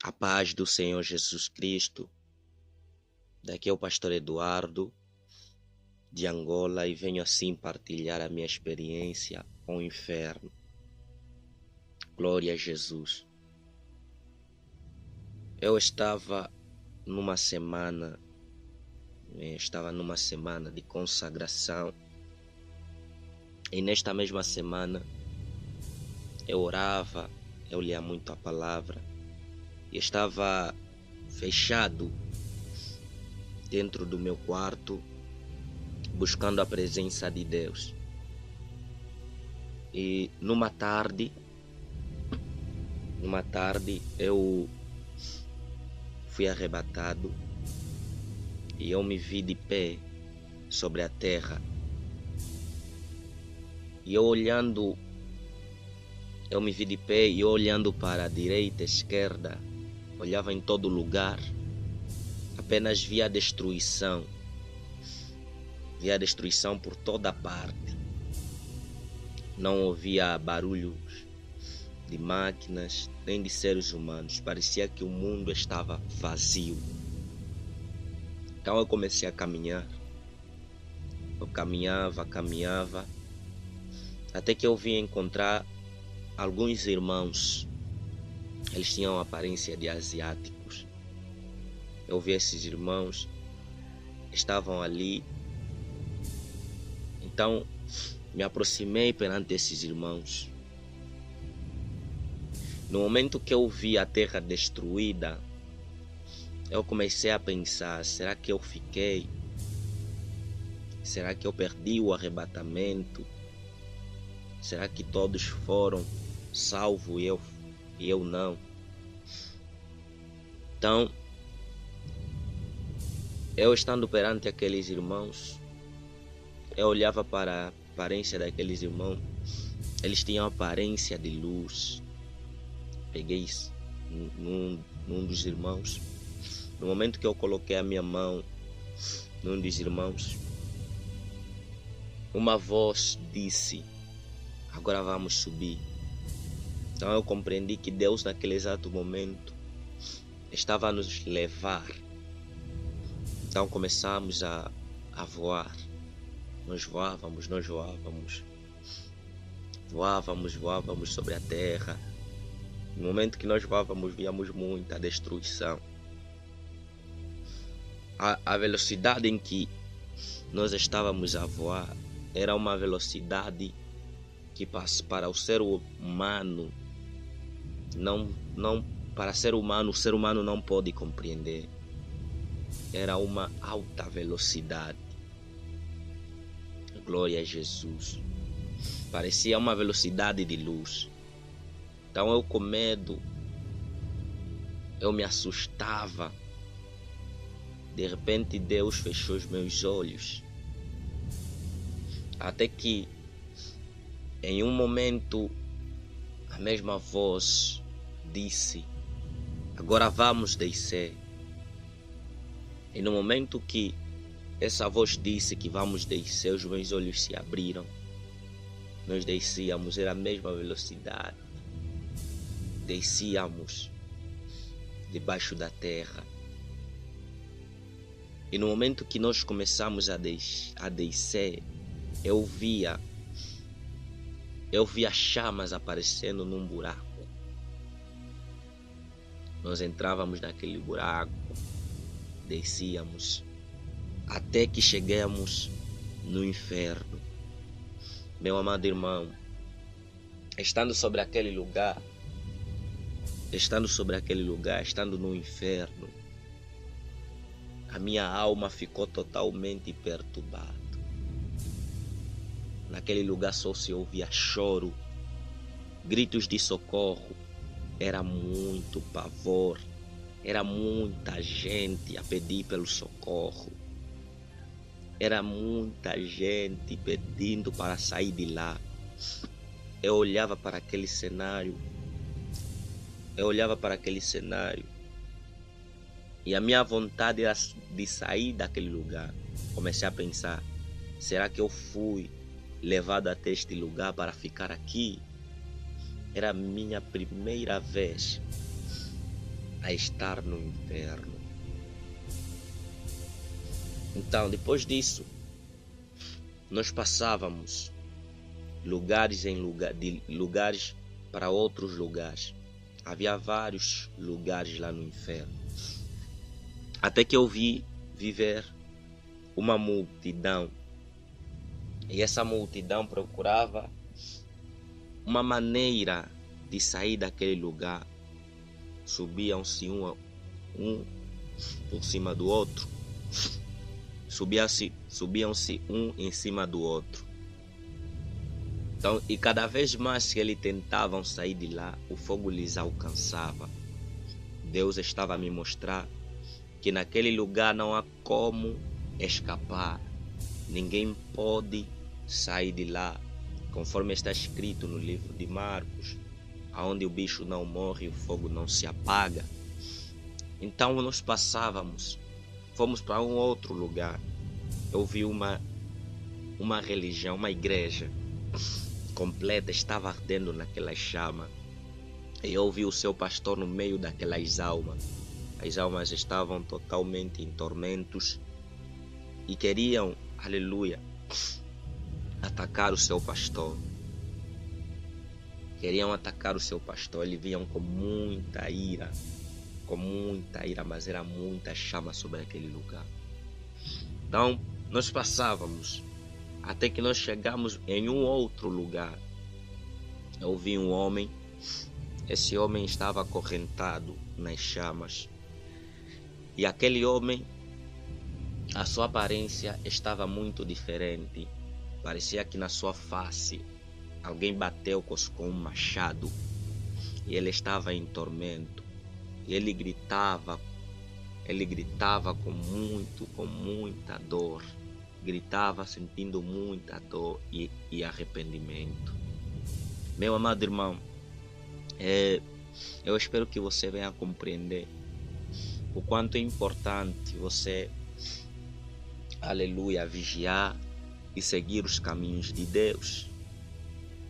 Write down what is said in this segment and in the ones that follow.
A paz do Senhor Jesus Cristo. Daqui é o pastor Eduardo, de Angola, e venho assim partilhar a minha experiência com o inferno. Glória a Jesus. Eu estava numa semana de consagração, e nesta mesma semana eu orava, eu lia muito a palavra, e estava fechado dentro do meu quarto, buscando a presença de Deus. E numa tarde eu fui arrebatado e eu me vi de pé sobre a terra. E eu me vi de pé e olhando para a direita, a esquerda, olhava em todo lugar, apenas via destruição por toda parte. Não ouvia barulhos de máquinas, nem de seres humanos. Parecia que o mundo estava vazio. Então eu comecei a caminhar. Eu caminhava, até que eu vim encontrar alguns irmãos. Eles tinham a aparência de asiáticos. Eu vi esses irmãos, estavam ali. Então me aproximei perante esses irmãos. No momento que eu vi a terra destruída, eu comecei a pensar: será que eu fiquei? Será que eu perdi o arrebatamento? Será que todos foram salvos e eu não? Então, eu estando perante aqueles irmãos, eu olhava para a aparência daqueles irmãos. Eles tinham aparência de luz. Peguei num dos irmãos. No momento que eu coloquei a minha mão num dos irmãos, uma voz disse: agora vamos subir. Então eu compreendi que Deus naquele exato momento estava a nos levar. Então começamos a voar. Nós voávamos sobre a terra. No momento que nós voávamos, víamos muita destruição. A velocidade em que nós estávamos a voar era uma velocidade que para o ser humano, o ser humano não pode compreender. Era uma alta velocidade. Glória a Jesus. Parecia uma velocidade de luz. Então eu, com medo, eu me assustava. De repente Deus fechou os meus olhos. Até que em um momento a mesma voz disse: agora vamos descer. E no momento que essa voz disse que vamos descer, os meus olhos se abriram. Nós descíamos, era a mesma velocidade. Descíamos debaixo da terra. E no momento que nós começamos a descer, eu via chamas aparecendo num buraco. Nós entrávamos naquele buraco, descíamos, até que chegamos no inferno. Meu amado irmão, estando sobre aquele lugar, estando no inferno, a minha alma ficou totalmente perturbada. Naquele lugar só se ouvia choro, gritos de socorro, era muito pavor, era muita gente a pedir pelo socorro, era muita gente pedindo para sair de lá. Eu olhava para aquele cenário, e a minha vontade era de sair daquele lugar. Comecei a pensar: será que eu fui levado até este lugar para ficar aqui? Era a minha primeira vez a estar no inferno. Então, depois disso, nós passávamos de lugares para outros lugares. Havia vários lugares lá no inferno. Até que eu vi viver uma multidão. E essa multidão procurava uma maneira de sair daquele lugar. Subiam-se um por cima do outro. Subiam-se um em cima do outro. Então, e cada vez mais que eles tentavam sair de lá, o fogo lhes alcançava. Deus estava a me mostrar que naquele lugar não há como escapar. Ninguém pode sair de lá, conforme está escrito no livro de Marcos, aonde o bicho não morre e o fogo não se apaga. Então nós fomos para um outro lugar. Eu vi uma religião, uma igreja completa, estava ardendo naquela chama. E eu vi o seu pastor no meio daquelas almas. As almas estavam totalmente em tormentos e queriam, aleluia, atacar o seu pastor. Queriam atacar o seu pastor. Eles vinham com muita ira, mas era muita chama sobre aquele lugar. Então, nós passávamos até que nós chegamos em um outro lugar. Eu vi um homem. Esse homem estava acorrentado nas chamas. E aquele homem, a sua aparência estava muito diferente. Parecia que na sua face alguém bateu com um machado. E ele estava em tormento. E ele gritava com muita dor. Gritava sentindo muita dor e arrependimento. Meu amado irmão, eu espero que você venha compreender o quanto é importante você, aleluia, vigiar e seguir os caminhos de Deus.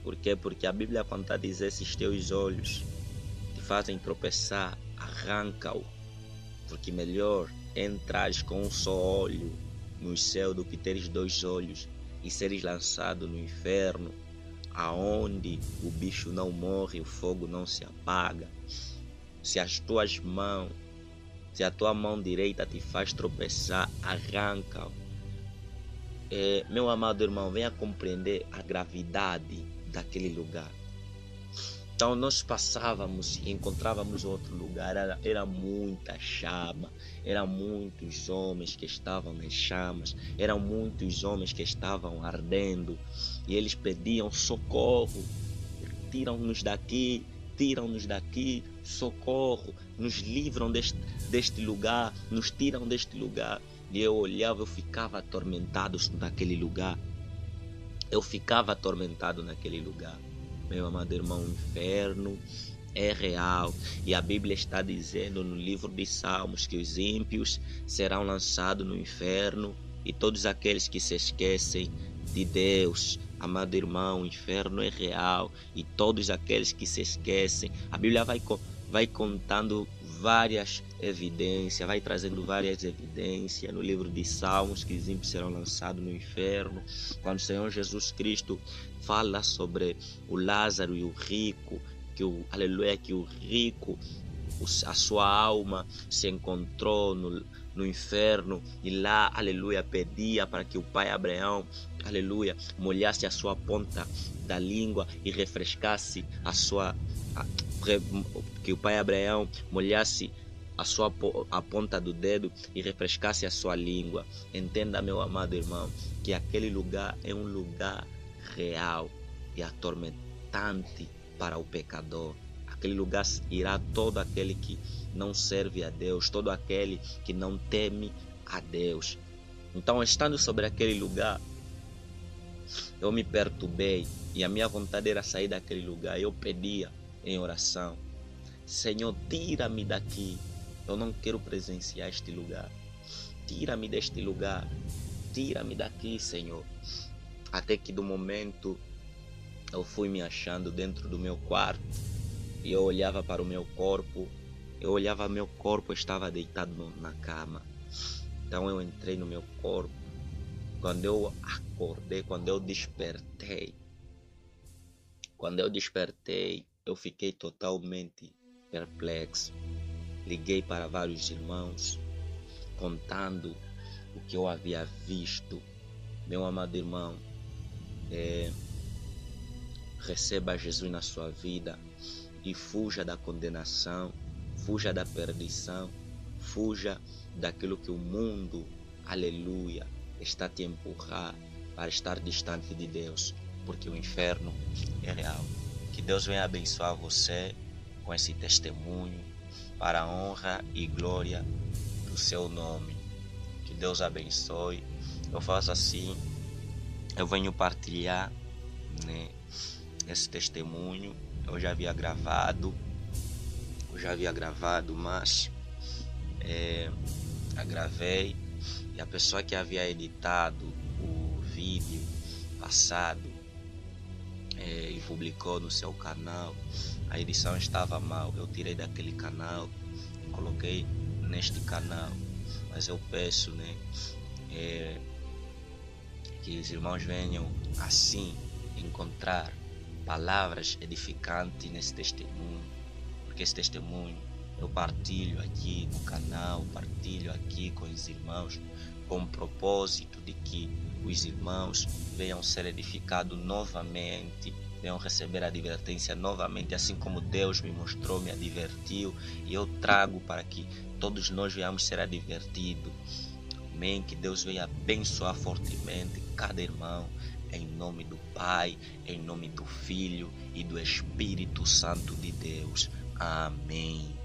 Por quê? Porque a Bíblia, quando está a dizer, se os teus olhos te fazem tropeçar, arranca-o. Porque melhor entrares com um só olho no céu do que teres 2 olhos e seres lançado no inferno, aonde o bicho não morre, o fogo não se apaga. Se a tua mão direita te faz tropeçar, arranca-o. Meu amado irmão, venha compreender a gravidade daquele lugar. Então nós passávamos e encontrávamos outro lugar, era muita chama, eram muitos homens que estavam nas chamas, eram muitos homens que estavam ardendo e eles pediam socorro, tiram-nos daqui, socorro, nos livram deste lugar, nos tiram deste lugar. E eu olhava, eu ficava atormentado naquele lugar. Meu amado irmão, o inferno é real. E a Bíblia está dizendo no livro de Salmos que os ímpios serão lançados no inferno e todos aqueles que se esquecem de Deus. Amado irmão, o inferno é real e todos aqueles que se esquecem. A Bíblia vai contando várias evidências, vai trazendo várias evidências no livro de Salmos que os ímpios serão lançados no inferno. Quando o Senhor Jesus Cristo fala sobre o Lázaro e o rico, que o rico, a sua alma se encontrou no inferno e lá, aleluia, pedia para que o pai Abraão, aleluia, molhasse a sua ponta da língua e refrescasse que o pai Abraão molhasse a ponta do dedo e refrescasse a sua língua. Entenda, meu amado irmão, que aquele lugar é um lugar real e atormentante para o pecador. Aquele lugar irá todo aquele que não serve a Deus, todo aquele que não teme a Deus. Então, estando sobre aquele lugar, eu me perturbei e a minha vontade era sair daquele lugar. Eu pedia em oração: Senhor, tira-me daqui. Eu não quero presenciar este lugar. Tira-me deste lugar. Tira-me daqui, Senhor. Até que do momento eu fui me achando dentro do meu quarto e eu olhava para o meu corpo Eu olhava meu corpo, eu estava deitado na cama. Então eu entrei no meu corpo. Quando eu acordei, quando eu despertei, eu fiquei totalmente perplexo. Liguei para vários irmãos, contando o que eu havia visto. Meu amado irmão, receba Jesus na sua vida e fuja da condenação, fuja da perdição, fuja daquilo que o mundo, aleluia, está te empurrar para estar distante de Deus, porque o inferno é real. Que Deus venha abençoar você com esse testemunho para a honra e glória do seu nome. Que Deus abençoe. Eu faço assim, eu venho partilhar, né, esse testemunho. Eu já havia gravado, mas gravei, e a pessoa que havia editado o vídeo passado e publicou no seu canal, a edição estava mal. Eu tirei daquele canal e coloquei neste canal, mas eu peço, né, que os irmãos venham assim encontrar palavras edificantes nesse testemunho, porque esse testemunho eu partilho aqui no canal, partilho aqui com os irmãos, com o propósito de que os irmãos venham ser edificados novamente, venham receber a advertência novamente, assim como Deus me mostrou, me advertiu, e eu trago para que todos nós venhamos ser advertidos. Amém? Que Deus venha abençoar fortemente cada irmão, em nome do Pai, em nome do Filho e do Espírito Santo de Deus. Amém.